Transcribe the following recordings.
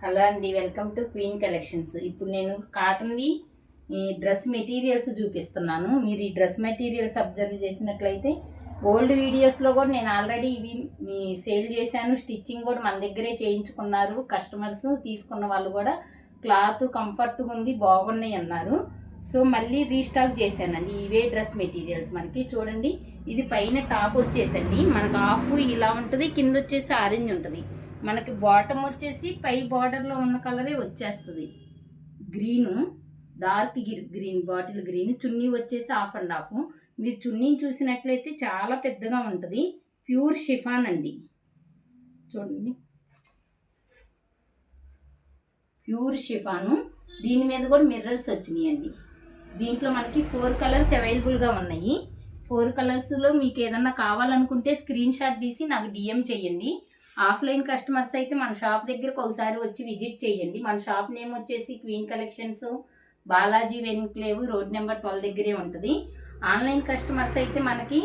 Hello అండి, welcome to queen collections. ఇప్పుడు నేను కాటన్వి ఈ డ్రెస్ మెటీరియల్స్ చూపిస్తున్నాను. మీరు ఈ డ్రెస్ మెటీరియల్స్ అబ్జర్వ్ చేసినట్లయితే ఓల్డ్ వీడియోస్లో కూడా నేను ఆల్రెడీ ఇవి సేల్ చేశాను. స్టిచ్చింగ్ కూడా మన దగ్గరే చేయించుకున్నారు కస్టమర్స్. తీసుకున్న వాళ్ళు కూడా క్లాత్ కంఫర్ట్గా ఉంది, బాగున్నాయి అన్నారు. సో మళ్ళీ రీస్టాక్ చేశానండి. ఇవే డ్రెస్ మెటీరియల్స్ మనకి చూడండి. ఇది పైన టాప్ వచ్చేసండి మనకు హాఫ్ ఇలా ఉంటుంది, కింద వచ్చేసి ఆరెంజ్ ఉంటుంది. మనకి బాటమ్ వచ్చేసి పై బార్డర్లో ఉన్న కలరే వచ్చేస్తుంది, green, dark green, bottle green. Chunni వచ్చేసి హాఫ్ అండ్ హాఫ్. మీరు చున్నీని చూసినట్లయితే చాలా పెద్దగా ఉంటుంది. ప్యూర్ షిఫాన్ అండి, చూడండి, ప్యూర్ షిఫాను. దీని మీద కూడా మిర్రర్స్ వచ్చినాయండి. దీంట్లో మనకి 4 కలర్స్ అవైలబుల్గా ఉన్నాయి. 4 కలర్స్లో మీకు ఏదన్నా కావాలనుకుంటే స్క్రీన్ షాట్ తీసి నాకు డిఎం చేయండి. ఆఫ్లైన్ కస్టమర్స్ అయితే మన షాప్ దగ్గరకు ఒకసారి వచ్చి విజిట్ చేయండి. మన షాప్ నేమ్ వచ్చేసి queen collections, Balaji enclave, road number 12 దగ్గరే ఉంటుంది. ఆన్లైన్ కస్టమర్స్ అయితే మనకి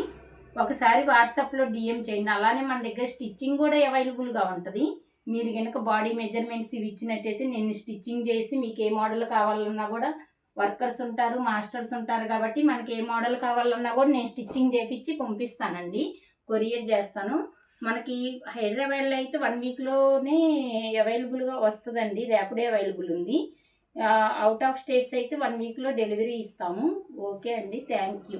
ఒకసారి వాట్సాప్లో డిఎం చేయండి. అలానే మన దగ్గర స్టిచ్చింగ్ కూడా అవైలబుల్గా ఉంటుంది. మీరు కనుక బాడీ మెజర్మెంట్స్ ఇవి ఇచ్చినట్టయితే నేను స్టిచ్చింగ్ చేసి మీకు ఏ మోడల్ కావాలన్నా కూడా వర్కర్స్ ఉంటారు, మాస్టర్స్ ఉంటారు కాబట్టి మనకి ఏ మోడల్ కావాలన్నా కూడా నేను స్టిచ్చింగ్ చేపించి పంపిస్తానండి, కొరియర్ చేస్తాను. మనకి హైదరాబాద్లో అయితే 1 వీక్లోనే అవైలబుల్గా వస్తుందండి, రేపడే అవైలబుల్ ఉంది. అవుట్ ఆఫ్ స్టేట్స్ అయితే 1 వీక్లో డెలివరీ ఇస్తాము. ఓకే అండి, థ్యాంక్ యూ.